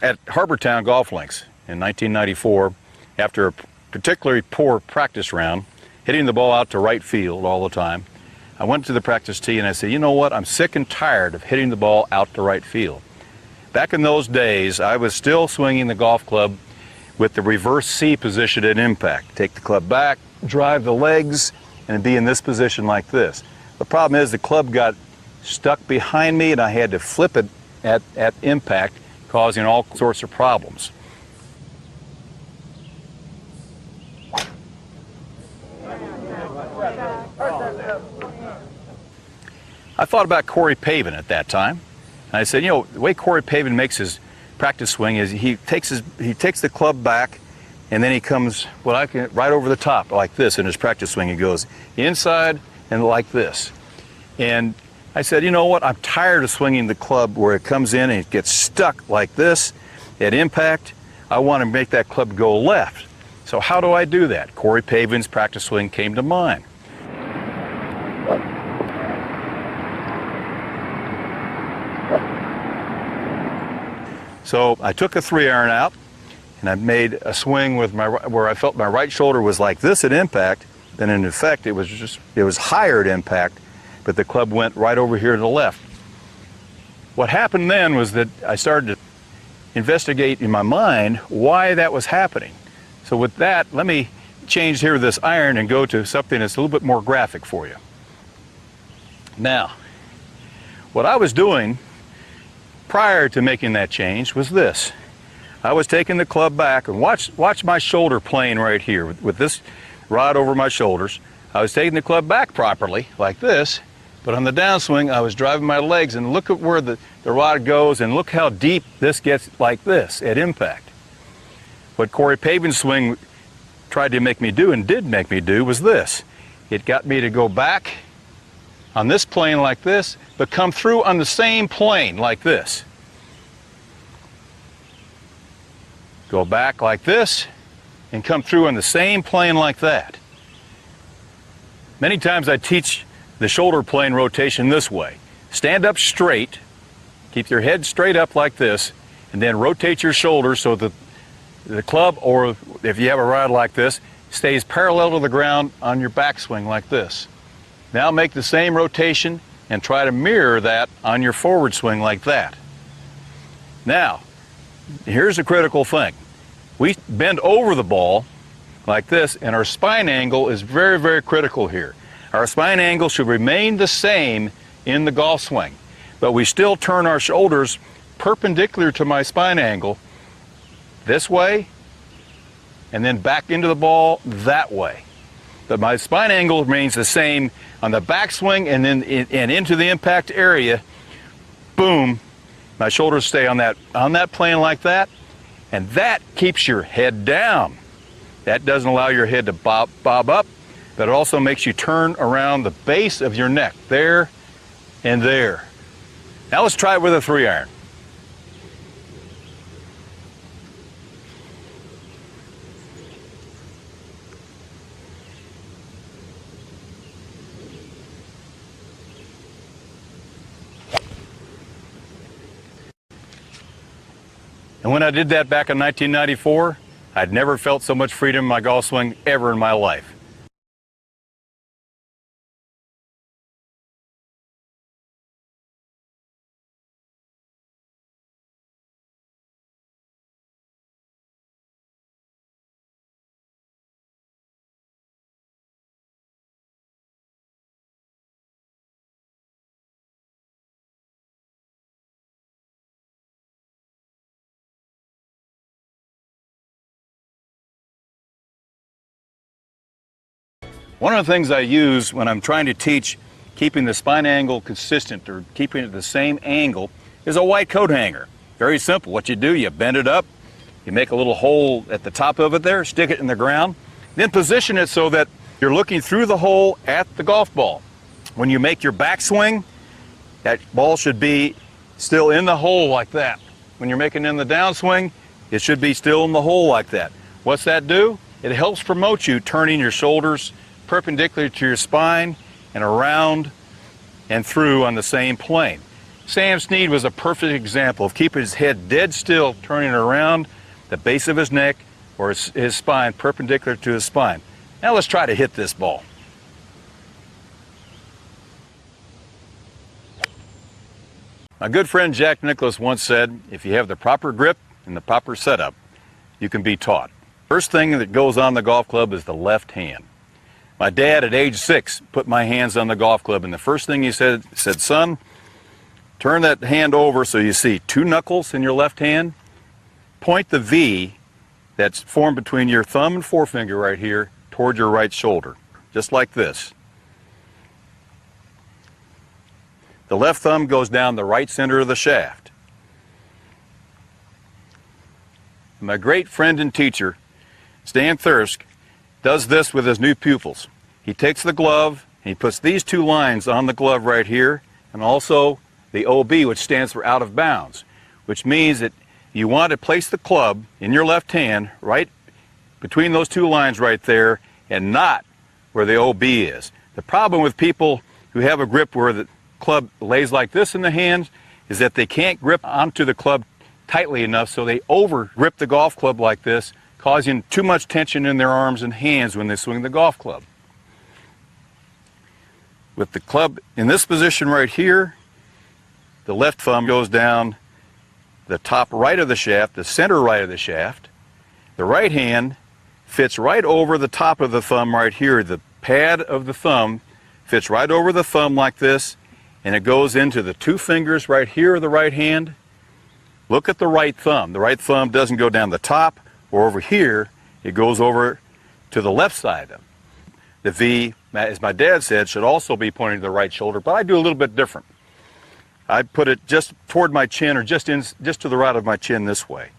at Harbortown Golf Links in 1994, after a particularly poor practice round, hitting the ball out to right field all the time, I went to the practice tee and I said, you know what, I'm sick and tired of hitting the ball out to right field. Back in those days, I was still swinging the golf club with the reverse C position at impact. Take the club back, drive the legs, and be in this position like this. The problem is the club got stuck behind me and I had to flip it at impact, causing all sorts of problems. I thought about Corey Pavin at that time. And I said, you know, the way Corey Pavin makes his practice swing is he takes the club back and then he comes right over the top like this in his practice swing. He goes inside and like this. And I said, you know what, I'm tired of swinging the club where it comes in and it gets stuck like this at impact. I want to make that club go left. So how do I do that? Corey Pavin's practice swing came to mind. So I took a 3-iron out and I made a swing with where I felt my right shoulder was like this at impact. Then in effect it was higher at impact, but the club went right over here to the left. What happened then was that I started to investigate in my mind why that was happening. So with that, let me change here this iron and go to something that's a little bit more graphic for you. Now, what I was doing prior to making that change was this. I was taking the club back, and watch my shoulder plane right here with this rod over my shoulders. I was taking the club back properly like this, but on the downswing I was driving my legs, and look at where the rod goes and look how deep this gets like this at impact. What Corey Pavin's swing tried to make me do and did make me do was this. It got me to go back on this plane like this, but come through on the same plane like this. Go back like this and come through on the same plane like that. Many times I teach the shoulder plane rotation this way. Stand up straight, keep your head straight up like this, and then rotate your shoulders so that the club, or if you have a rod like this, stays parallel to the ground on your backswing like this. Now make the same rotation and try to mirror that on your forward swing like that. Now, here's the critical thing. We bend over the ball like this, and our spine angle is very, very critical here. Our spine angle should remain the same in the golf swing, but we still turn our shoulders perpendicular to my spine angle this way, and then back into the ball that way. But my spine angle remains the same on the backswing and then into the impact area. Boom, my shoulders stay on that plane like that, and that keeps your head down. That doesn't allow your head to bob up, but it also makes you turn around the base of your neck, there and there. Now let's try it with a 3-iron. And when I did that back in 1994, I'd never felt so much freedom in my golf swing ever in my life. One of the things I use when I'm trying to teach keeping the spine angle consistent or keeping it the same angle is a white coat hanger. Very simple. What you do, you bend it up, you make a little hole at the top of it there, stick it in the ground, then position it so that you're looking through the hole at the golf ball. When you make your backswing, that ball should be still in the hole like that. When you're making in the downswing, it should be still in the hole like that. What's that do? It helps promote you turning your shoulders perpendicular to your spine and around and through on the same plane. Sam Snead was a perfect example of keeping his head dead still, turning it around the base of his neck or his spine perpendicular to his spine. Now let's try to hit this ball. My good friend Jack Nicklaus once said, if you have the proper grip and the proper setup, you can be taught. First thing that goes on the golf club is the left hand. My dad at age 6 put my hands on the golf club, and the first thing he said, son, turn that hand over so you see 2 knuckles in your left hand. Point the V that's formed between your thumb and forefinger right here toward your right shoulder, just like this. The left thumb goes down the right center of the shaft. My great friend and teacher, Stan Thirsk, does this with his new pupils. He takes the glove and he puts these 2 lines on the glove right here, and also the OB, which stands for out of bounds, which means that you want to place the club in your left hand right between those 2 lines right there and not where the OB is. The problem with people who have a grip where the club lays like this in the hand is that they can't grip onto the club tightly enough, so they over grip the golf club like this, causing too much tension in their arms and hands when they swing the golf club. With the club in this position right here, the left thumb goes down the top right of the shaft, the center right of the shaft. The right hand fits right over the top of the thumb right here. The pad of the thumb fits right over the thumb like this, and it goes into the 2 fingers right here of the right hand. Look at the right thumb. The right thumb doesn't go down the top or over here. It goes over to the left side of it. The V, as my dad said, should also be pointing to the right shoulder, but I do a little bit different. I put it just toward my chin, or just to the right of my chin this way.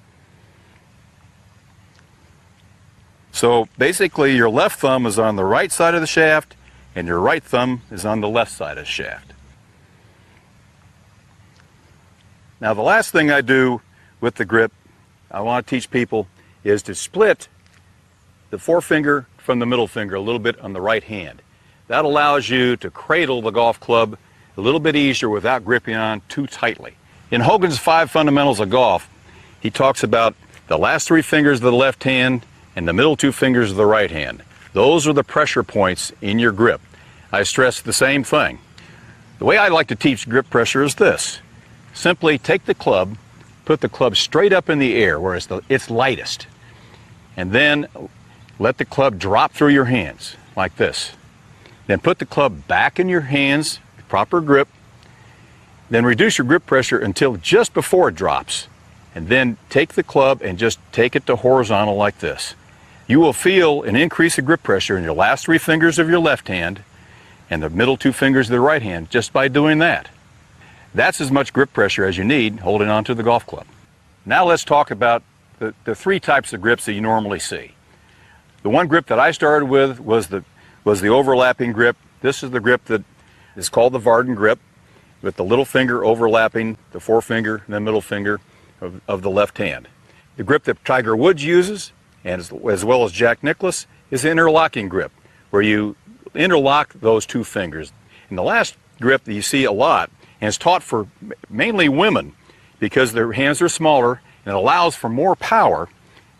So basically your left thumb is on the right side of the shaft and your right thumb is on the left side of the shaft. Now the last thing I do with the grip, I want to teach people, is to split the forefinger from the middle finger a little bit on the right hand. That allows you to cradle the golf club a little bit easier without gripping on too tightly. In Hogan's 5 Fundamentals of Golf, he talks about the last 3 fingers of the left hand and the middle 2 fingers of the right hand. Those are the pressure points in your grip. I stress the same thing. The way I like to teach grip pressure is this. Simply take the club, put the club straight up in the air where it's lightest, and then let the club drop through your hands like this. Then put the club back in your hands, proper grip, then reduce your grip pressure until just before it drops, and then take the club and just take it to horizontal like this. You will feel an increase of grip pressure in your last 3 fingers of your left hand and the middle 2 fingers of the right hand just by doing that. That's as much grip pressure as you need holding onto the golf club. Now let's talk about the 3 types of grips that you normally see. The one grip that I started with was the overlapping grip. This is the grip that is called the Varden grip, with the little finger overlapping the forefinger and the middle finger of the left hand. The grip that Tiger Woods uses, and as well as Jack Nicklaus, is the interlocking grip, where you interlock those 2 fingers. And the last grip that you see a lot, and it's taught for mainly women because their hands are smaller and it allows for more power,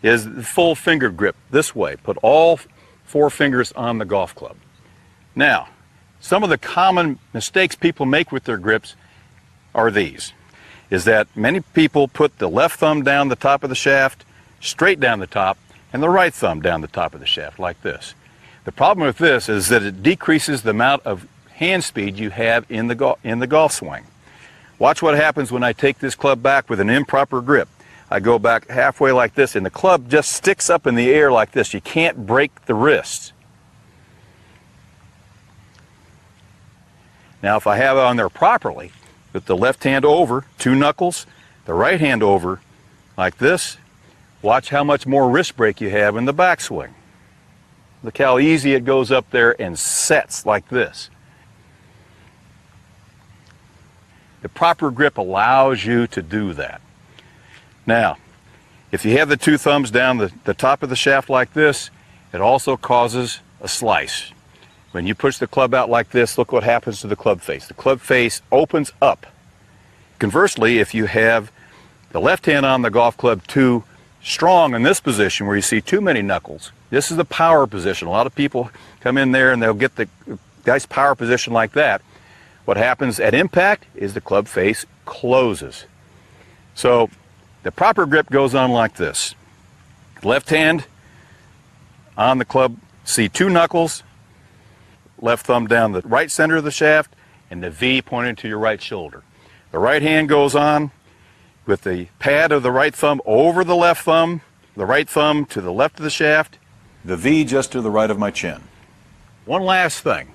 is the full finger grip this way. Put all 4 fingers on the golf club. Now, some of the common mistakes people make with their grips are these, is that many people put the left thumb down the top of the shaft, straight down the top, and the right thumb down the top of the shaft like this. The problem with this is that it decreases the amount of hand speed you have in the golf swing. Watch what happens when I take this club back with an improper grip. I go back halfway like this and the club just sticks up in the air like this. You can't break the wrists. Now if I have it on there properly, with the left hand over, 2 knuckles, the right hand over like this, watch how much more wrist break you have in the backswing. Look how easy it goes up there and sets like this. The proper grip allows you to do that. Now, if you have the 2 thumbs down the top of the shaft like this, it also causes a slice. When you push the club out like this, look what happens to the club face. The club face opens up. Conversely, if you have the left hand on the golf club too strong in this position where you see too many knuckles, this is the power position. A lot of people come in there and they'll get the nice power position like that. What happens at impact is the club face closes. So the proper grip goes on like this. Left hand on the club, see two knuckles, left thumb down the right center of the shaft, and the V pointing to your right shoulder. The right hand goes on with the pad of the right thumb over the left thumb, the right thumb to the left of the shaft, the V just to the right of my chin. One last thing.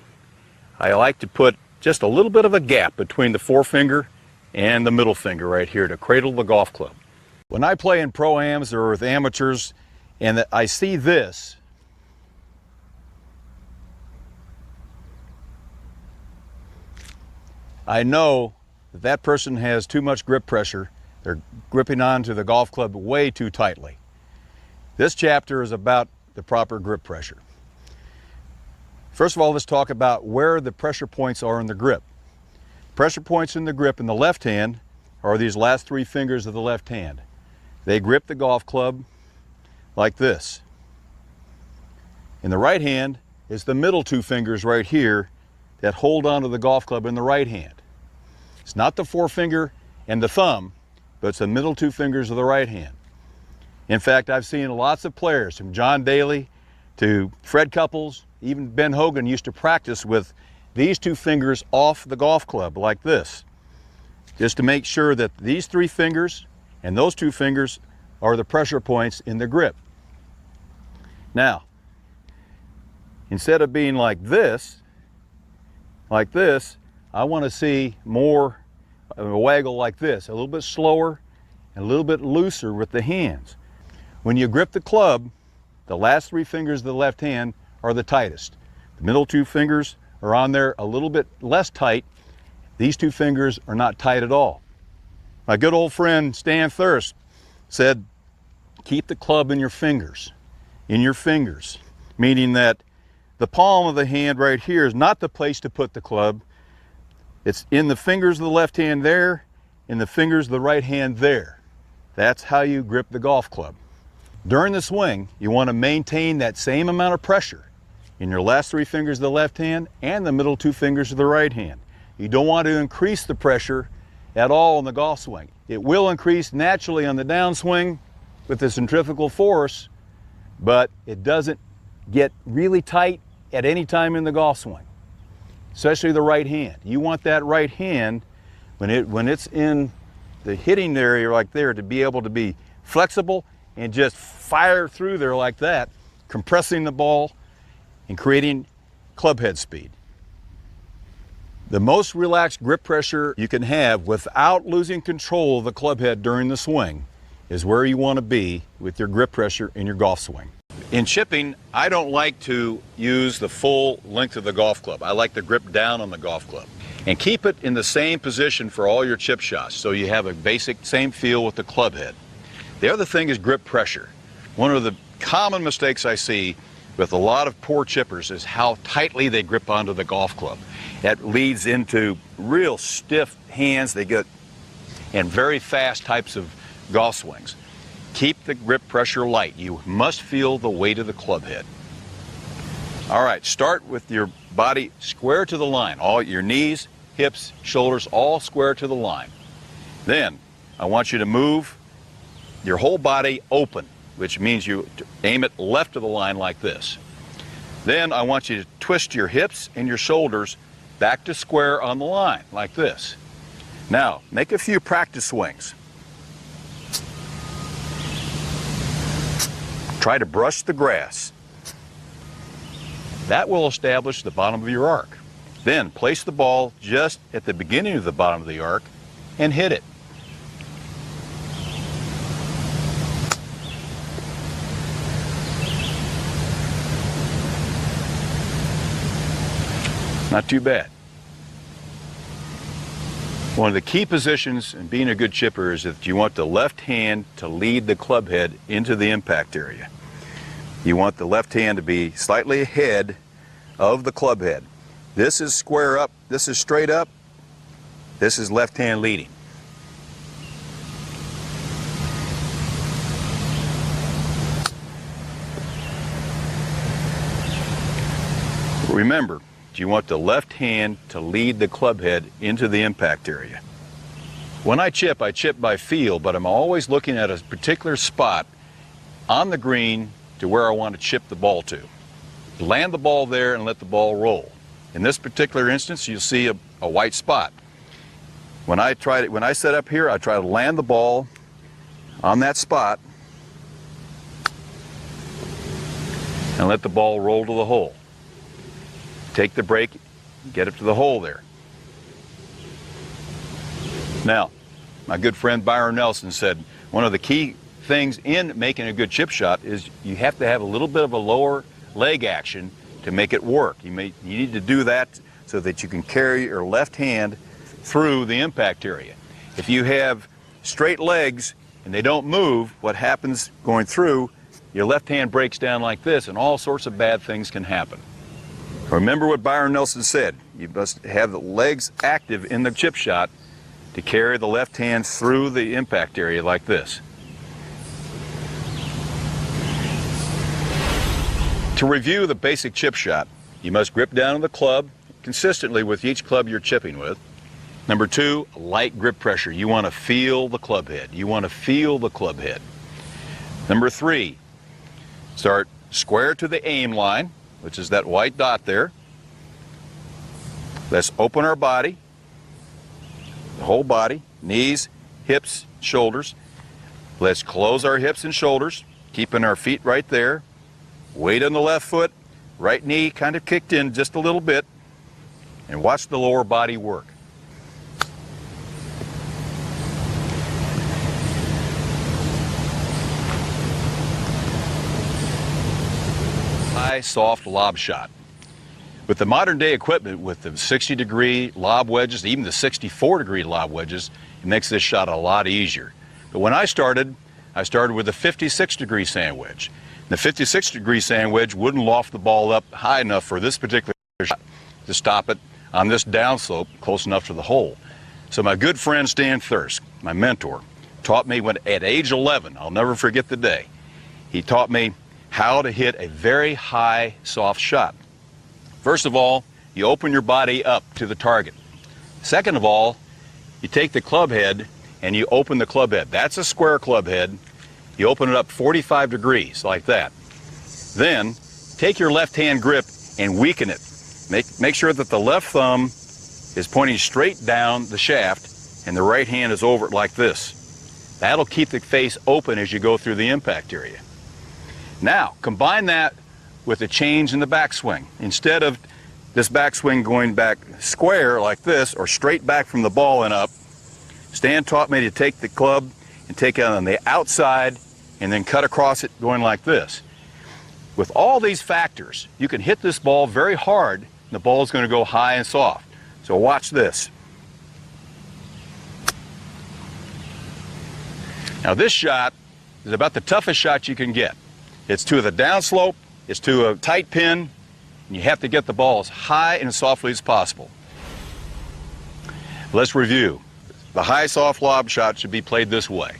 I like to put just a little bit of a gap between the forefinger and the middle finger right here to cradle the golf club. When I play in pro-ams or with amateurs and I see this, I know that that person has too much grip pressure. They're gripping onto the golf club way too tightly. This chapter is about the proper grip pressure. First of all, let's talk about where the pressure points are in the grip. Pressure points in the grip in the left hand are these last three fingers of the left hand. They grip the golf club like this. In the right hand is the middle two fingers right here that hold onto the golf club in the right hand. It's not the forefinger and the thumb, but it's the middle two fingers of the right hand. In fact, I've seen lots of players, from John Daly to Fred Couples, even Ben Hogan used to practice with these two fingers off the golf club like this, just to make sure that these three fingers and those two fingers are the pressure points in the grip. Now, instead of being like this, I want to see more of a waggle like this, a little bit slower and a little bit looser with the hands. When you grip the club, the last three fingers of the left hand are the tightest. The middle two fingers are on there a little bit less tight. These two fingers are not tight at all. My good old friend Stan Thurst said, keep the club in your fingers, meaning that the palm of the hand right here is not the place to put the club. It's in the fingers of the left hand there, in the fingers of the right hand there. That's how you grip the golf club. During the swing, you want to maintain that same amount of pressure in your last three fingers of the left hand and the middle two fingers of the right hand. You don't want to increase the pressure at all in the golf swing. It will increase naturally on the downswing with the centrifugal force, but it doesn't get really tight at any time in the golf swing, especially the right hand. You want that right hand, when it's in the hitting area like there, to be able to be flexible and just fire through there like that, compressing the ball and creating club head speed. The most relaxed grip pressure you can have without losing control of the club head during the swing is where you want to be with your grip pressure in your golf swing. In chipping, I don't like to use the full length of the golf club. I like to grip down on the golf club and keep it in the same position for all your chip shots, so you have a basic same feel with the club head. The other thing is grip pressure. One of the common mistakes I see with a lot of poor chippers is how tightly they grip onto the golf club. That leads into real stiff hands they get and very fast types of golf swings. Keep the grip pressure light. You must feel the weight of the club head. All right, start with your body square to the line. All your knees, hips, shoulders, all square to the line. Then I want you to move your whole body open, which means you aim it left of the line like this. Then I want you to twist your hips and your shoulders back to square on the line like this. Now, make a few practice swings. Try to brush the grass. That will establish the bottom of your arc. Then place the ball just at the beginning of the bottom of the arc and hit it. Not too bad. One of the key positions in being a good chipper is that you want the left hand to lead the club head into the impact area. You want the left hand to be slightly ahead of the club head. This is square up, this is straight up, this is left hand leading. Remember, you want the left hand to lead the club head into the impact area. When I chip by feel, but I'm always looking at a particular spot on the green to where I want to chip the ball to. Land the ball there and let the ball roll. In this particular instance, you'll see a white spot. When I set up here, I try to land the ball on that spot and let the ball roll to the hole. Take the break, get it to the hole there. Now, my good friend Byron Nelson said one of the key things in making a good chip shot is you have to have a little bit of a lower leg action to make it work. You need to do that so that you can carry your left hand through the impact area. If you have straight legs and they don't move, what happens going through, your left hand breaks down like this and all sorts of bad things can happen. Remember what Byron Nelson said, you must have the legs active in the chip shot to carry the left hand through the impact area like this. To review the basic chip shot, you must grip down on the club consistently with each club you're chipping with. Number 2, light grip pressure. You want to feel the club head. You want to feel the club head. Number 3, start square to the aim line, which is that white dot there. Let's open our body, the whole body, knees, hips, shoulders. Let's close our hips and shoulders, keeping our feet right there. Weight on the left foot, right knee kind of kicked in just a little bit, and watch the lower body work. High, soft lob shot. With the modern day equipment, with the 60-degree lob wedges, even the 64-degree lob wedges, it makes this shot a lot easier. But when I started with a 56-degree sand wedge. The 56-degree sand wedge wouldn't loft the ball up high enough for this particular shot to stop it on this downslope close enough to the hole. So my good friend Stan Thirsk, my mentor, taught me when at age 11, I'll never forget the day, he taught me how to hit a very high, soft shot. First of all, you open your body up to the target. Second of all, you take the club head and you open the club head. That's a square club head. You open it up 45 degrees like that. Then take your left hand grip and weaken it. Make sure that the left thumb is pointing straight down the shaft and the right hand is over it like this. That'll keep the face open as you go through the impact area. Now, combine that with a change in the backswing. Instead of this backswing going back square like this or straight back from the ball and up, Stan taught me to take the club and take it on the outside and then cut across it going like this. With all these factors, you can hit this ball very hard and the ball is going to go high and soft. So watch this. Now this shot is about the toughest shot you can get. It's to the downslope, it's to a tight pin, and you have to get the ball as high and as softly as possible. Let's review. The high soft lob shot should be played this way.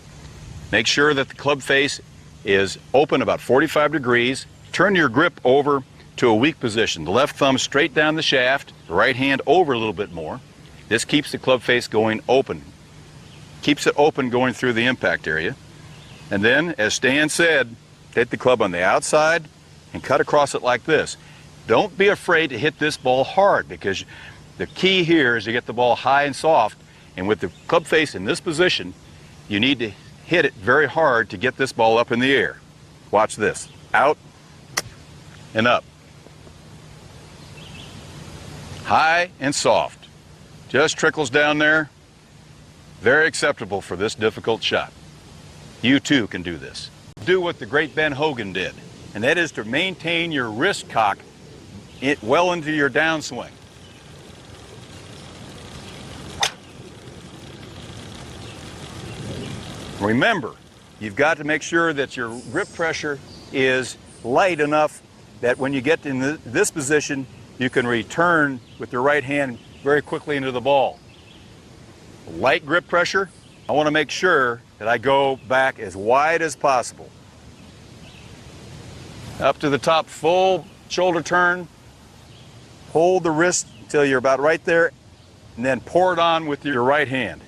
Make sure that the club face is open about 45 degrees. Turn your grip over to a weak position. The left thumb straight down the shaft, the right hand over a little bit more. This keeps the club face going open. Keeps it open going through the impact area. And then, as Stan said, hit the club on the outside and cut across it like this. Don't be afraid to hit this ball hard because the key here is to get the ball high and soft. And with the club face in this position, you need to hit it very hard to get this ball up in the air. Watch this. Out and up. High and soft. Just trickles down there. Very acceptable for this difficult shot. You too can do this. Do what the great Ben Hogan did, and that is to maintain your wrist cock well into your downswing. Remember, you've got to make sure that your grip pressure is light enough that when you get in this position, you can return with your right hand very quickly into the ball. Light grip pressure, I want to make sure that I go back as wide as possible. Up to the top, full shoulder turn, hold the wrist until you're about right there, and then pour it on with your right hand.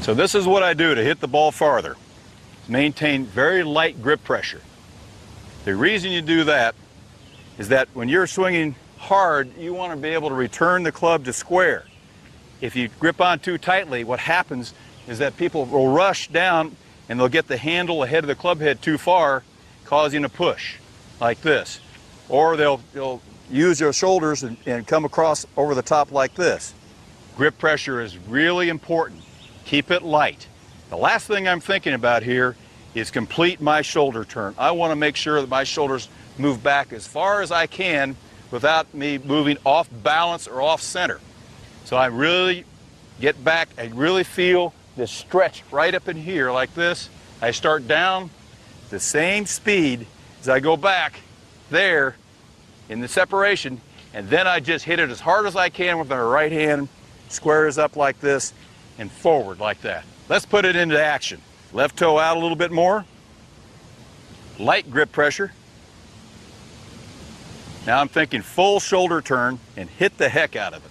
So this is what I do to hit the ball farther. Maintain very light grip pressure. The reason you do that is that when you're swinging hard, you want to be able to return the club to square. If you grip on too tightly, what happens is that people will rush down and they'll get the handle ahead of the club head too far, causing a push like this. Or they'll use their shoulders and come across over the top like this. Grip pressure is really important. Keep it light. The last thing I'm thinking about here is complete my shoulder turn. I want to make sure that my shoulders move back as far as I can without me moving off balance or off center. So I really get back, I really feel this stretch right up in here like this. I start down the same speed as I go back there in the separation, and then I just hit it as hard as I can with my right hand, squares up like this, and forward like that. Let's put it into action. Left toe out a little bit more. Light grip pressure. Now I'm thinking full shoulder turn and hit the heck out of it.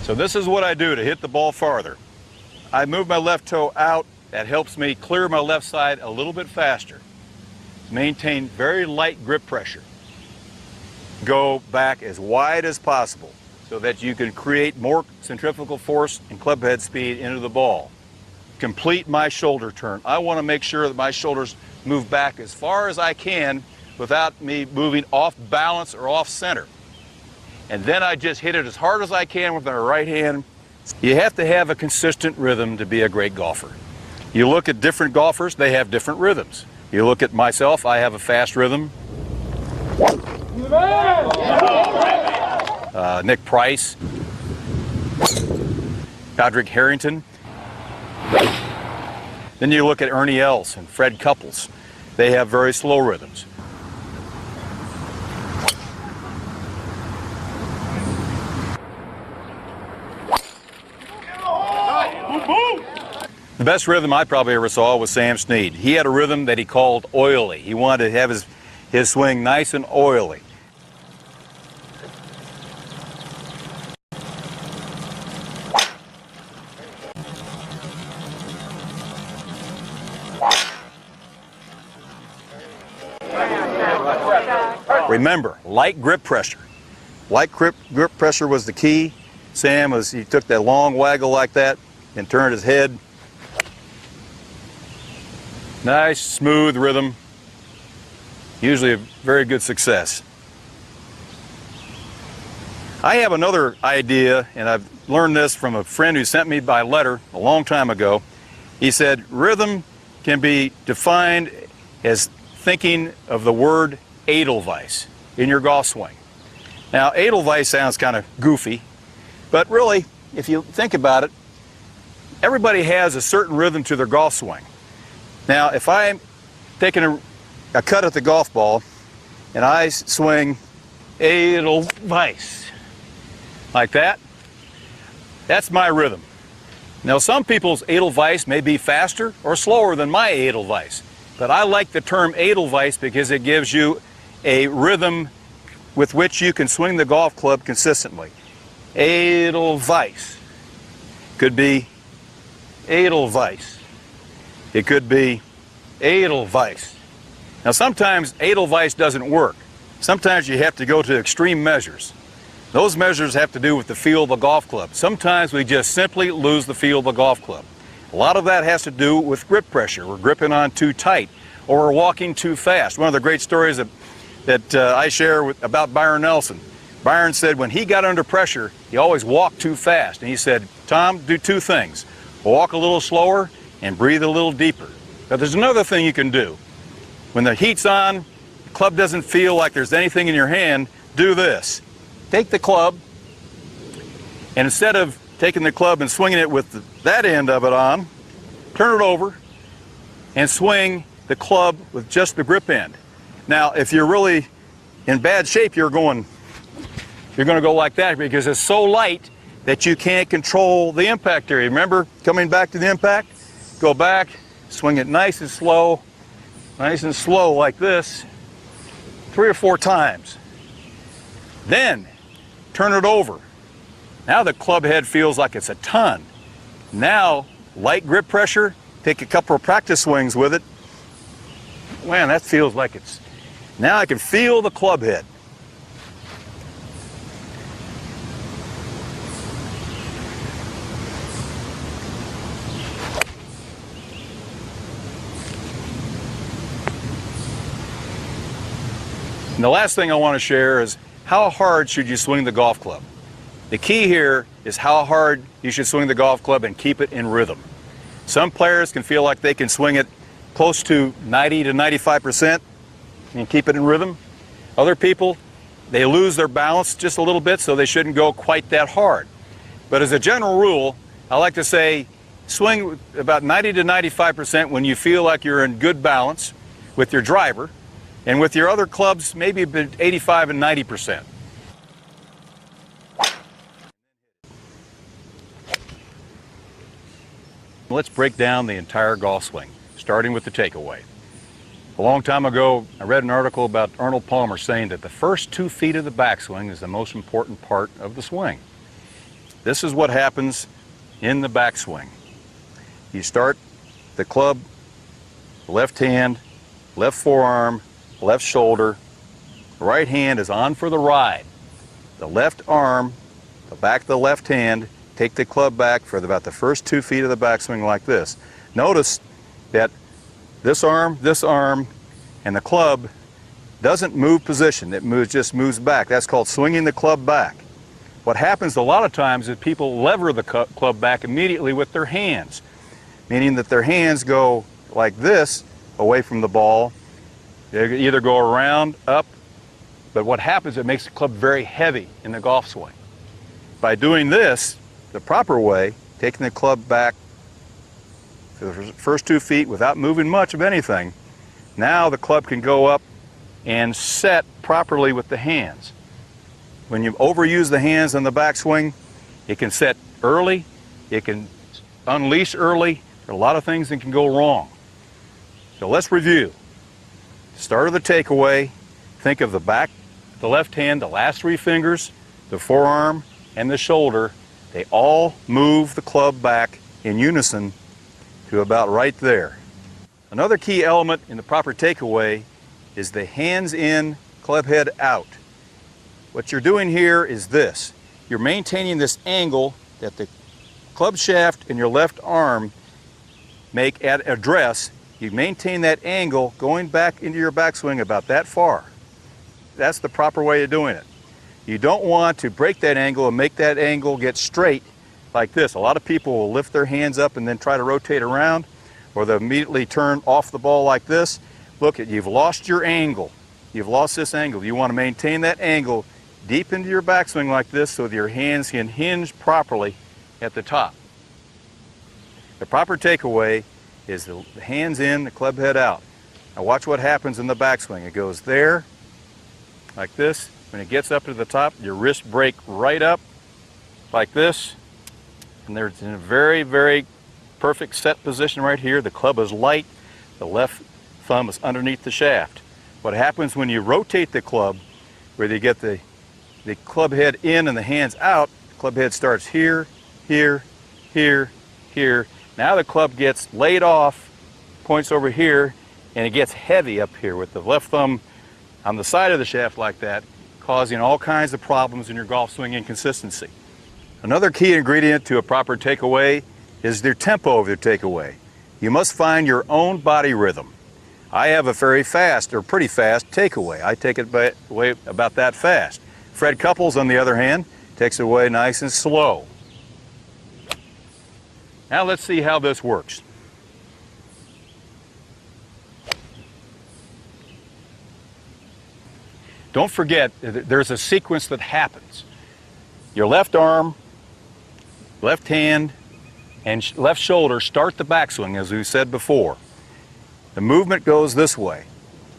So this is what I do to hit the ball farther. I move my left toe out. That helps me clear my left side a little bit faster. Maintain very light grip pressure. Go back as wide as possible so that you can create more centrifugal force and club head speed into the ball. Complete my shoulder turn. I want to make sure that my shoulders move back as far as I can without me moving off balance or off center. And then I just hit it as hard as I can with my right hand. You have to have a consistent rhythm to be a great golfer. You look at different golfers, they have different rhythms. You look at myself, I have a fast rhythm. Nick Price, Patrick Harrington. Then you look at Ernie Els and Fred Couples. They have very slow rhythms. The best rhythm I probably ever saw was Sam Snead. He had a rhythm that he called oily. He wanted to have his swing nice and oily. Remember, light grip pressure. Light grip pressure was the key. Sam he took that long waggle like that and turned his head. Nice, smooth rhythm. Usually a very good success. I have another idea, and I've learned this from a friend who sent me by letter a long time ago. He said, rhythm can be defined as thinking of the word Edelweiss in your golf swing. Now, Edelweiss sounds kind of goofy, but really, if you think about it, everybody has a certain rhythm to their golf swing. Now, if I'm taking a cut at the golf ball and I swing Edelweiss like that, that's my rhythm. Now, some people's Edelweiss may be faster or slower than my Edelweiss, but I like the term Edelweiss because it gives you a rhythm with which you can swing the golf club consistently. Edelweiss. Could be Edelweiss. It could be Edelweiss. Now sometimes Edelweiss doesn't work. Sometimes you have to go to extreme measures. Those measures have to do with the feel of the golf club. Sometimes we just simply lose the feel of the golf club. A lot of that has to do with grip pressure. We're gripping on too tight or we're walking too fast. One of the great stories that I share about Byron Nelson. Byron said when he got under pressure, he always walked too fast. And he said, Tom, do two things. Walk a little slower and breathe a little deeper. Now there's another thing you can do. When the heat's on, the club doesn't feel like there's anything in your hand, do this. Take the club, and instead of taking the club and swinging it with that end of it on, turn it over and swing the club with just the grip end. Now, if you're really in bad shape, you're going to go like that because it's so light that you can't control the impact area. Remember, coming back to the impact, go back, swing it nice and slow like this, 3 or 4 times. Then turn it over. Now the club head feels like it's a ton. Now, light grip pressure, take a couple of practice swings with it. Man, that feels like it's, now I can feel the club head. And the last thing I want to share is how hard should you swing the golf club? The key here is how hard you should swing the golf club and keep it in rhythm. Some players can feel like they can swing it close to 90 to 95% and keep it in rhythm. Other people, they lose their balance just a little bit, so they shouldn't go quite that hard. But as a general rule, I like to say swing about 90 to 95% when you feel like you're in good balance with your driver. And with your other clubs, maybe 85 and 90%. Let's break down the entire golf swing, starting with the takeaway. A long time ago, I read an article about Arnold Palmer saying that the first 2 feet of the backswing is the most important part of the swing. This is what happens in the backswing. You start the club, left hand, left forearm, left shoulder, right hand is on for the ride. The left arm, the back of the left hand, take the club back for about the first 2 feet of the backswing like this. Notice that this arm, and the club doesn't move position. It just moves back. That's called swinging the club back. What happens a lot of times is people lever the club back immediately with their hands, meaning that their hands go like this away from the ball. They either go around, up, but what happens, it makes the club very heavy in the golf swing. By doing this the proper way, taking the club back for the first 2 feet without moving much of anything, now the club can go up and set properly with the hands. When you overuse the hands on the backswing, it can set early, it can unleash early. There are a lot of things that can go wrong. So let's review. Start of the takeaway, think of the back, the left hand, the last 3 fingers, the forearm, and the shoulder. They all move the club back in unison to about right there. Another key element in the proper takeaway is the hands in, club head out. What you're doing here is this. You're maintaining this angle that the club shaft and your left arm make at address. You maintain that angle going back into your backswing about that far. That's the proper way of doing it. You don't want to break that angle and make that angle get straight like this. A lot of people will lift their hands up and then try to rotate around, or they'll immediately turn off the ball like this. Look, you've lost your angle. You've lost this angle. You want to maintain that angle deep into your backswing like this so that your hands can hinge properly at the top. The proper takeaway is the hands in, the club head out. Now watch what happens in the backswing. It goes there, like this. When it gets up to the top, your wrists break right up, like this. And they're in a very, very perfect set position right here. The club is light. The left thumb is underneath the shaft. What happens when you rotate the club, where you get the club head in and the hands out, the club head starts here, here, here, here. Now the club gets laid off, points over here, and it gets heavy up here with the left thumb on the side of the shaft like that, causing all kinds of problems in your golf swing inconsistency. Another key ingredient to a proper takeaway is the tempo of your takeaway. You must find your own body rhythm. I have a very fast, or pretty fast, takeaway. I take it away about that fast. Fred Couples, on the other hand, takes it away nice and slow. Now let's see how this works. Don't forget, there's a sequence that happens. Your left arm, left hand, and left shoulder start the backswing, as we said before. The movement goes this way.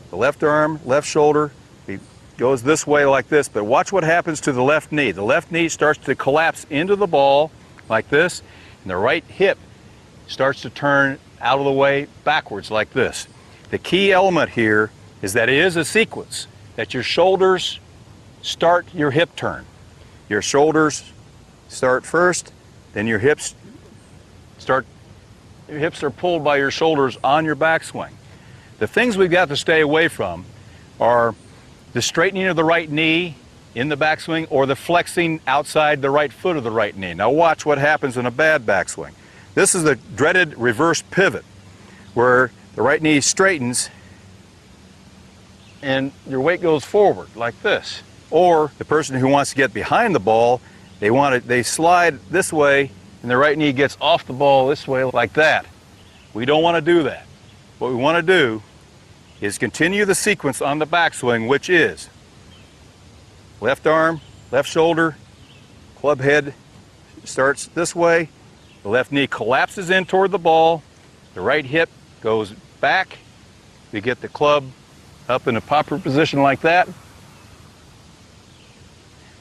The left arm, left shoulder, we goes this way like this, but watch what happens to the left knee. The left knee starts to collapse into the ball like this, and the right hip starts to turn out of the way backwards like this. The key element here is that it is a sequence, that your shoulders start your hip turn. Your shoulders start first, then your hips start. Your hips are pulled by your shoulders on your backswing. The things we've got to stay away from are the straightening of the right knee in the backswing or the flexing outside the right foot of the right knee. Now watch what happens in a bad backswing. This is the dreaded reverse pivot, where the right knee straightens and your weight goes forward like this. Or the person who wants to get behind the ball, they slide this way and the right knee gets off the ball this way like that. We don't want to do that. What we want to do is continue the sequence on the backswing, which is left arm, left shoulder, club head starts this way, the left knee collapses in toward the ball, the right hip goes back, we get the club up in a proper position like that.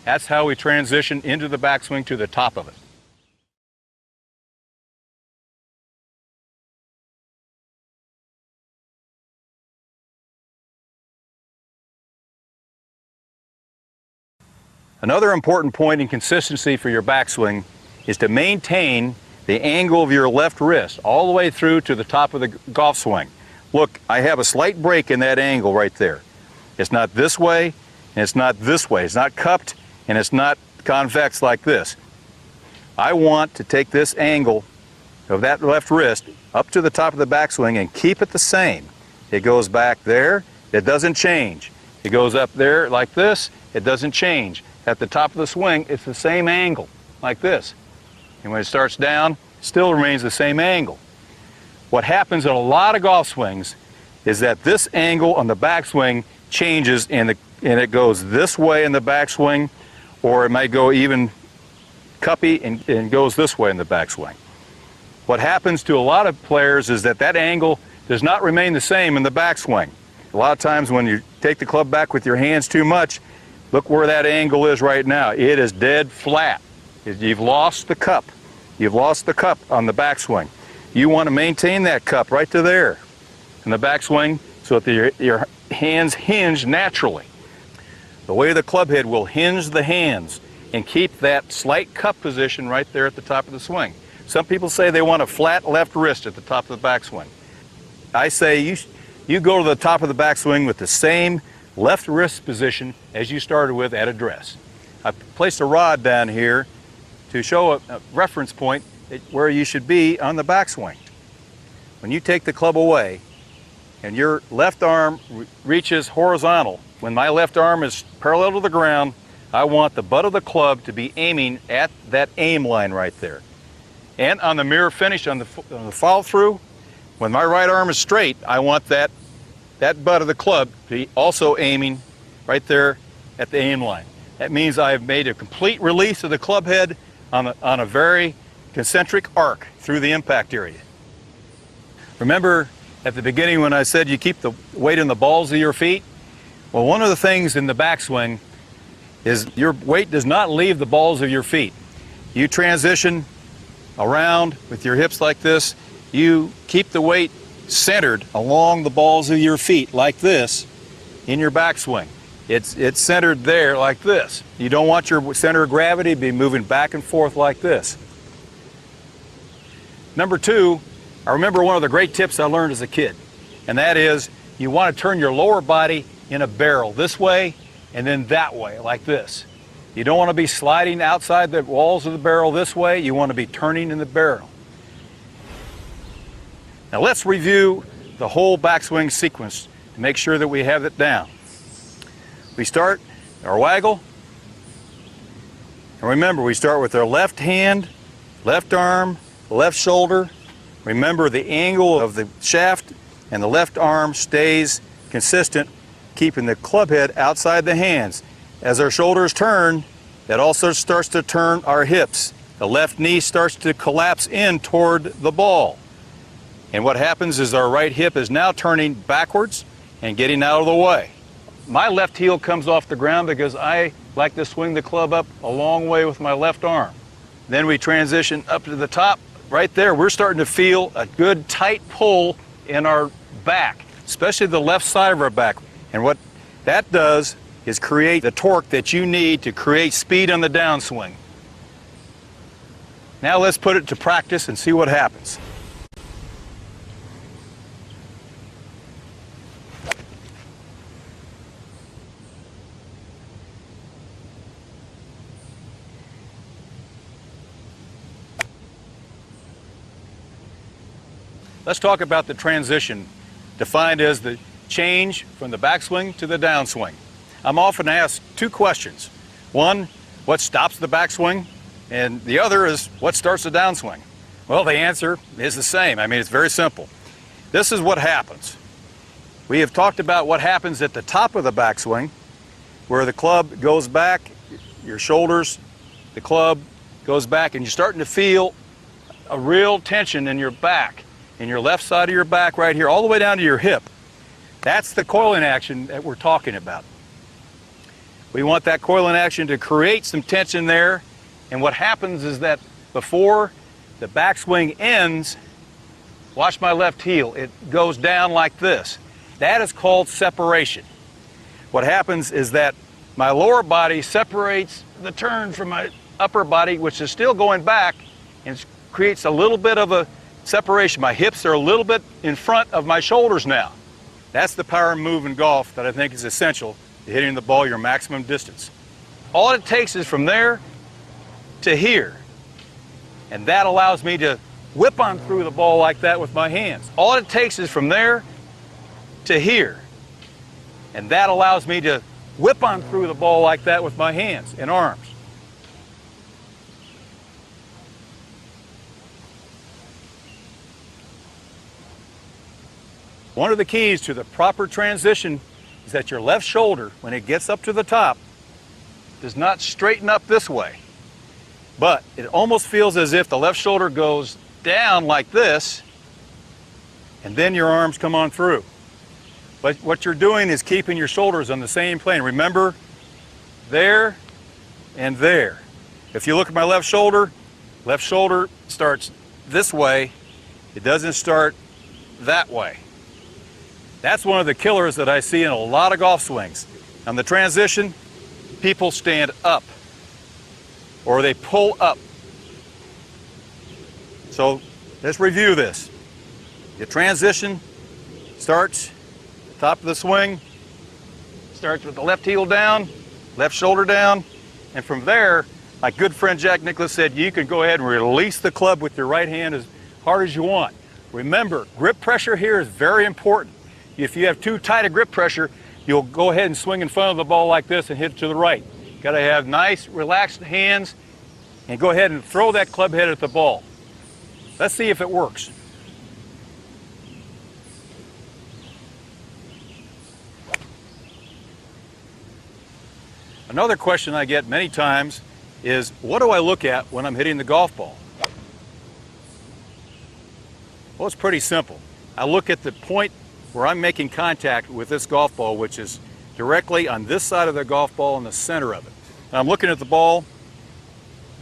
That's how we transition into the backswing to the top of it. Another important point in consistency for your backswing is to maintain the angle of your left wrist all the way through to the top of the golf swing. Look, I have a slight break in that angle right there. It's not this way, and it's not this way. It's not cupped, and it's not convex like this. I want to take this angle of that left wrist up to the top of the backswing and keep it the same. It goes back there, it doesn't change. It goes up there like this, it doesn't change. At the top of the swing, it's the same angle, like this. And when it starts down, it still remains the same angle. What happens in a lot of golf swings is that this angle on the backswing changes and it goes this way in the backswing, or it might go even cuppy and goes this way in the backswing. What happens to a lot of players is that that angle does not remain the same in the backswing. A lot of times when you take the club back with your hands too much, look where that angle is right now. It is dead flat. You've lost the cup. You've lost the cup on the backswing. You want to maintain that cup right to there in the backswing so that your hands hinge naturally. The way the club head will hinge the hands and keep that slight cup position right there at the top of the swing. Some people say they want a flat left wrist at the top of the backswing. I say you go to the top of the backswing with the same left wrist position as you started with at address. I placed a rod down here to show a reference point where you should be on the backswing. When you take the club away and your left arm reaches horizontal, when my left arm is parallel to the ground, I want the butt of the club to be aiming at that aim line right there. And on the mirror finish, on the follow through, when my right arm is straight, I want that butt of the club to be also aiming right there at the aim line. That means I've made a complete release of the club head on a very concentric arc through the impact area. Remember at the beginning when I said you keep the weight in the balls of your feet? Well, one of the things in the backswing is your weight does not leave the balls of your feet. You transition around with your hips like this. You keep the weight centered along the balls of your feet like this in your backswing. It's centered there like this. You don't want your center of gravity to be moving back and forth like this. Number two, I remember one of the great tips I learned as a kid, and that is you want to turn your lower body in a barrel this way and then that way like this. You don't want to be sliding outside the walls of the barrel this way. You want to be turning in the barrel. Now let's review the whole backswing sequence to make sure that we have it down. We start our waggle, and remember we start with our left hand, left arm, left shoulder. Remember the angle of the shaft and the left arm stays consistent, keeping the club head outside the hands. As our shoulders turn, that also starts to turn our hips. The left knee starts to collapse in toward the ball. And what happens is our right hip is now turning backwards and getting out of the way. my left heel comes off the ground because I like to swing the club up a long way with my left arm. Then we transition up to the top. Right there, we're starting to feel a good tight pull in our back, especially the left side of our back. And what that does is create the torque that you need to create speed on the downswing. Now let's put it to practice and see what happens. Let's talk about the transition, defined as the change from the backswing to the downswing. I'm often asked two questions. One, what stops the backswing? And the other is, what starts the downswing? Well, the answer is the same. I mean, it's very simple. This is what happens. We have talked about what happens at the top of the backswing, where the club goes back, your shoulders, the club goes back, and you're starting to feel a real tension in your back, in your left side of your back right here, all the way down to your hip. That's the coiling action that we're talking about. We want that coiling action to create some tension there, and what happens is that before the backswing ends, watch my left heel, it goes down like this. That is called separation. What happens is that my lower body separates the turn from my upper body, which is still going back, and creates a little bit of a separation. My hips are a little bit in front of my shoulders now. That's the power move in golf that I think is essential to hitting the ball your maximum distance. All it takes is from there to here, and that allows me to whip on through the ball like that with my hands. All it takes is from there to here, and that allows me to whip on through the ball like that with my hands and arms. One of the keys to the proper transition is that your left shoulder, when it gets up to the top, does not straighten up this way, but it almost feels as if the left shoulder goes down like this, and then your arms come on through. But what you're doing is keeping your shoulders on the same plane. Remember, there and there. If you look at my left shoulder starts this way. It doesn't start that way. That's one of the killers that I see in a lot of golf swings. On the transition, people stand up or they pull up. So let's review this. The transition starts at the top of the swing, starts with the left heel down, left shoulder down, and from there, my good friend Jack Nicklaus said, you can go ahead and release the club with your right hand as hard as you want. Remember, grip pressure here is very important. If you have too tight a grip pressure, you'll go ahead and swing in front of the ball like this and hit it to the right. Got to have nice, relaxed hands and go ahead and throw that club head at the ball. Let's see if it works. Another question I get many times is, what do I look at when I'm hitting the golf ball? Well, it's pretty simple. I look at the point where I'm making contact with this golf ball, which is directly on this side of the golf ball in the center of it. And I'm looking at the ball,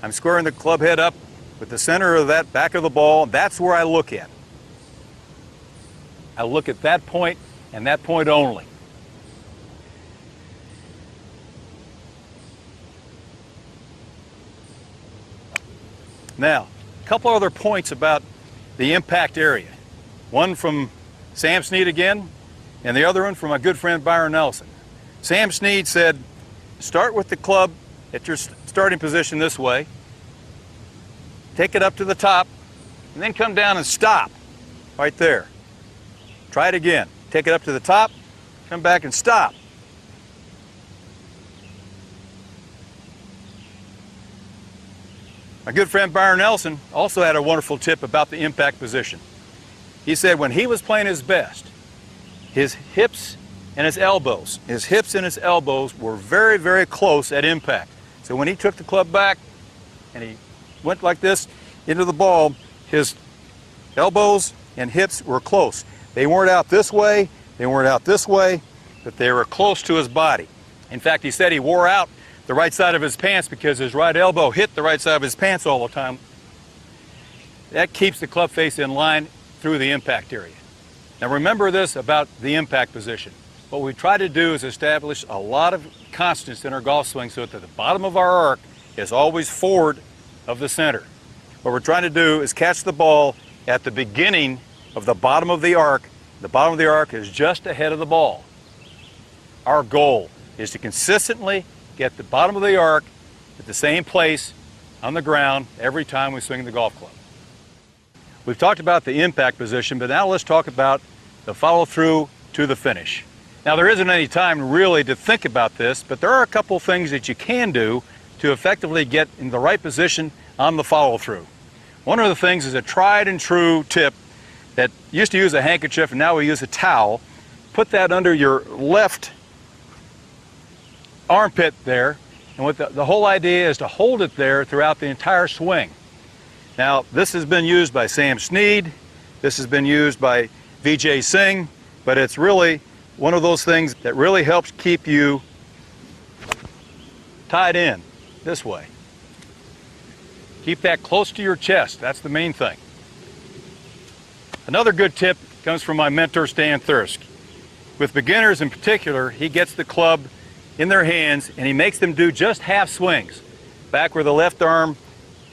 I'm squaring the club head up with the center of that back of the ball. That's where I look at. I look at that point and that point only. Now, a couple other points about the impact area. One from Sam Snead again, and the other one from my good friend Byron Nelson. Sam Snead said, start with the club at your starting position this way, take it up to the top, and then come down and stop right there. Try it again. Take it up to the top, come back and stop. My good friend Byron Nelson also had a wonderful tip about the impact position. He said when he was playing his best, his hips and his elbows were very, very close at impact. So when he took the club back and he went like this into the ball, his elbows and hips were close. They weren't out this way, they weren't out this way, that they were close to his body. In fact, he said he wore out the right side of his pants because his right elbow hit the right side of his pants all the time. That keeps the club face in line through the impact area. Now remember this about the impact position. What we try to do is establish a lot of constants in our golf swing so that the bottom of our arc is always forward of the center. What we're trying to do is catch the ball at the beginning of the bottom of the arc. The bottom of the arc is just ahead of the ball. Our goal is to consistently get the bottom of the arc at the same place on the ground every time we swing the golf club. We've talked about the impact position, but now let's talk about the follow through to the finish. Now there isn't any time really to think about this, but there are a couple things that you can do to effectively get in the right position on the follow through. One of the things is a tried and true tip that used to use a handkerchief and now we use a towel. Put that under your left armpit there, and what the whole idea is to hold it there throughout the entire swing. Now this has been used by Sam Snead, this has been used by Vijay Singh, but it's really one of those things that really helps keep you tied in this way. Keep that close to your chest, that's the main thing. Another good tip comes from my mentor Stan Thirsk. With beginners in particular, he gets the club in their hands and he makes them do just half swings. Back where the left arm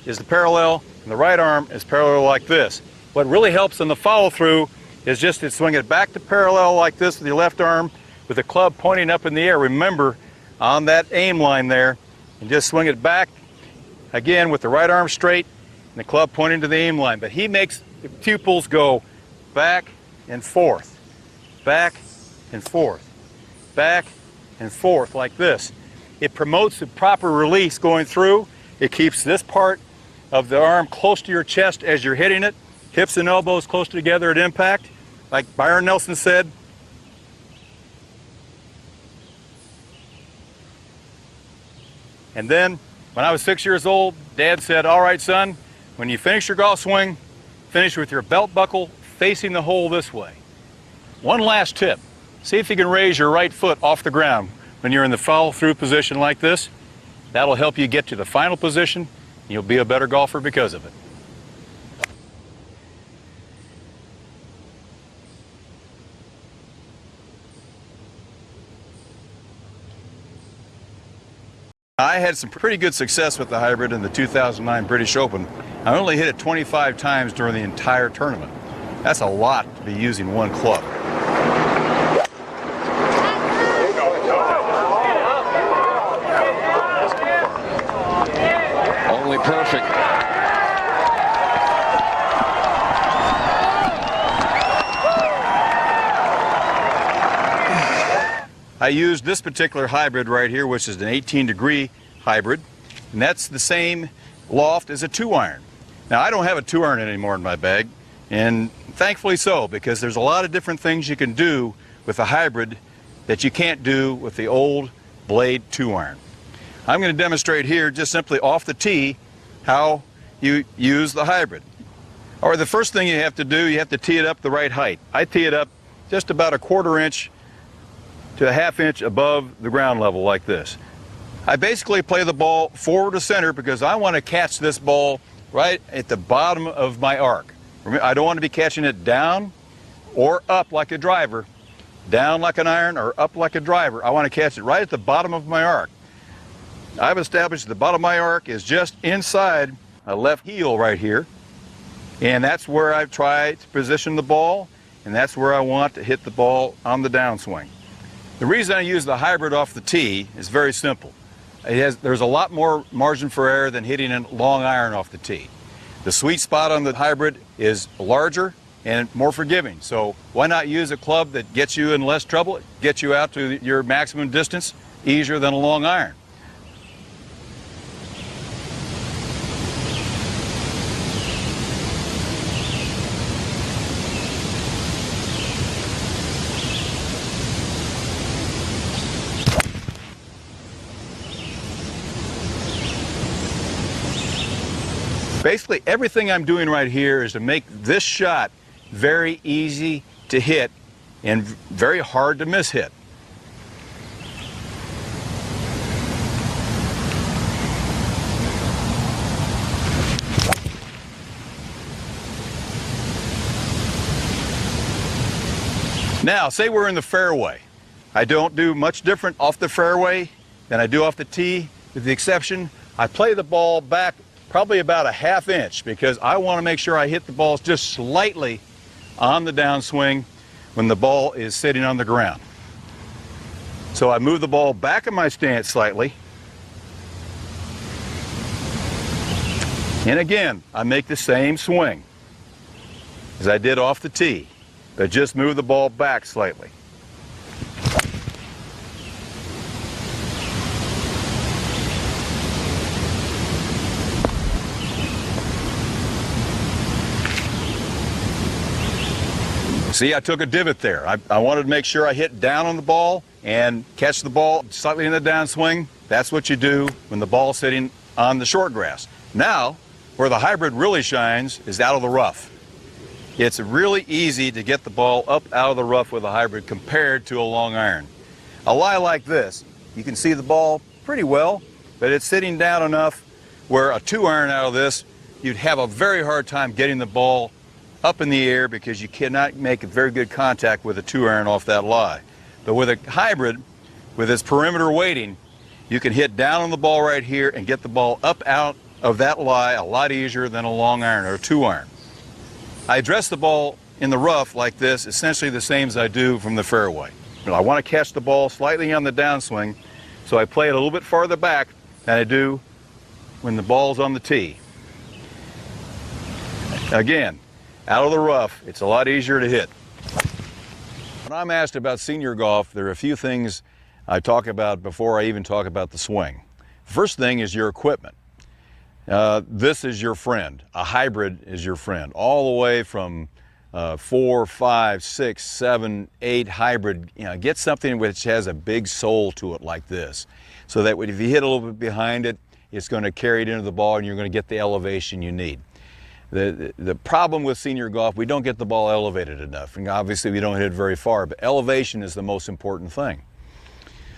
is the parallel and the right arm is parallel like this. What really helps in the follow through is just to swing it back to parallel like this with your left arm with the club pointing up in the air. Remember on that aim line there, and just swing it back again with the right arm straight and the club pointing to the aim line. But he makes the pupils go back and forth, back and forth, back and forth like this. It promotes the proper release going through. It keeps this part of the arm close to your chest as you're hitting it. Hips and elbows close together at impact. Like Byron Nelson said, and then when I was 6 years old, Dad said, all right son, when you finish your golf swing, finish with your belt buckle facing the hole this way. One last tip, see if you can raise your right foot off the ground when you're in the follow through position like this. That'll help you get to the final position and you'll be a better golfer because of it. I had some pretty good success with the hybrid in the 2009 British Open. I only hit it 25 times during the entire tournament. That's a lot to be using one club. Only perfect. I used this particular hybrid right here, which is an 18-degree hybrid, and that's the same loft as a 2-iron. Now, I don't have a 2-iron anymore in my bag, and thankfully so, because there's a lot of different things you can do with a hybrid that you can't do with the old blade 2-iron. I'm going to demonstrate here just simply off the tee how you use the hybrid. All right, the first thing you have to do, you have to tee it up the right height. I tee it up just about a 1/4 inch to a 1/2 inch above the ground level like this. I basically play the ball forward to center because I want to catch this ball right at the bottom of my arc. I don't want to be catching it down or up like a driver, down like an iron or up like a driver. I want to catch it right at the bottom of my arc. I've established the bottom of my arc is just inside a left heel right here, and that's where I try to position the ball, and that's where I want to hit the ball on the downswing. The reason I use the hybrid off the tee is very simple. There's a lot more margin for error than hitting a long iron off the tee. The sweet spot on the hybrid is larger and more forgiving. So why not use a club that gets you in less trouble, gets you out to your maximum distance easier than a long iron? Basically, everything I'm doing right here is to make this shot very easy to hit and very hard to miss hit. Now, say we're in the fairway. I don't do much different off the fairway than I do off the tee, with the exception I play the ball back probably about a ½ inch because I want to make sure I hit the balls just slightly on the downswing when the ball is sitting on the ground. So I move the ball back in my stance slightly. And again, I make the same swing as I did off the tee, but just move the ball back slightly. See, I took a divot there. I wanted to make sure I hit down on the ball and catch the ball slightly in the downswing. That's what you do when the ball's sitting on the short grass. Now, where the hybrid really shines is out of the rough. It's really easy to get the ball up out of the rough with a hybrid compared to a long iron. A lie like this, you can see the ball pretty well, but it's sitting down enough where a 2-iron out of this, you'd have a very hard time getting the ball up in the air because you cannot make a very good contact with a 2-iron off that lie. But with a hybrid, with its perimeter weighting, you can hit down on the ball right here and get the ball up out of that lie a lot easier than a long iron or a 2-iron. I address the ball in the rough like this, essentially the same as I do from the fairway. I want to catch the ball slightly on the downswing, so I play it a little bit farther back than I do when the ball's on the tee. Again, out of the rough, it's a lot easier to hit. When I'm asked about senior golf, there are a few things I talk about before I even talk about the swing. First thing is your equipment. This is your friend. A hybrid is your friend. All the way from 4, 5, 6, 7, 8 hybrid. Get something which has a big sole to it like this, so that if you hit a little bit behind it, it's going to carry it into the ball and you're going to get the elevation you need. The problem with senior golf, we don't get the ball elevated enough, and obviously we don't hit it very far, but elevation is the most important thing.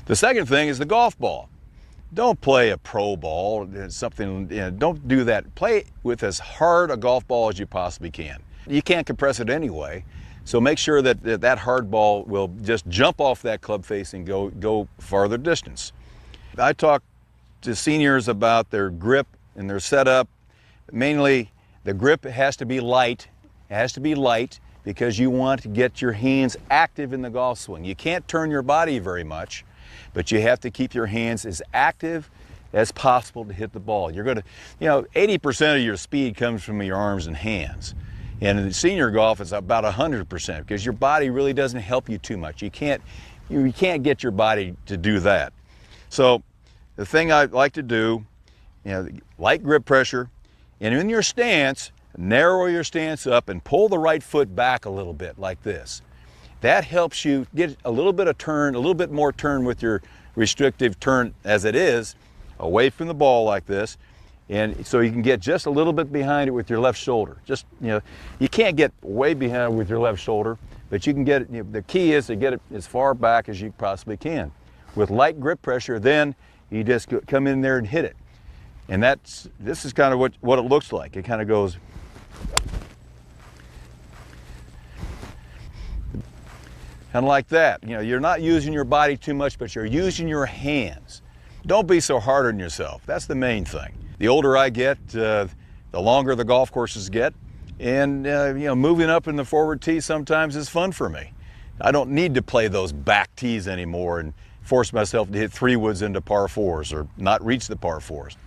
The second thing is the golf ball. Don't play a pro ball, something, don't do that. Play with as hard a golf ball as you possibly can. You can't compress it anyway, so make sure that that hard ball will just jump off that club face and go farther distance. I talk to seniors about their grip and their setup. Mainly, the grip has to be light. It has to be light because you want to get your hands active in the golf swing. You can't turn your body very much, but you have to keep your hands as active as possible to hit the ball. You're going to, 80% of your speed comes from your arms and hands. And in senior golf, it's about 100% because your body really doesn't help you too much. You can't get your body to do that. So the thing I like to do, light grip pressure, and in your stance, narrow your stance up and pull the right foot back a little bit like this. That helps you get a little bit of turn, a little bit more turn with your restrictive turn as it is, away from the ball like this. And so you can get just a little bit behind it with your left shoulder. You can't get way behind with your left shoulder, but you can get it, the key is to get it as far back as you possibly can. With light grip pressure, then you just come in there and hit it. And this is kind of what it looks like. It kind of goes kind of like that. You're not using your body too much, but you're using your hands. Don't be so hard on yourself. That's the main thing. The older I get, the longer the golf courses get, and moving up in the forward tee sometimes is fun for me. I don't need to play those back tees anymore and force myself to hit 3 woods into par 4s or not reach the par 4s.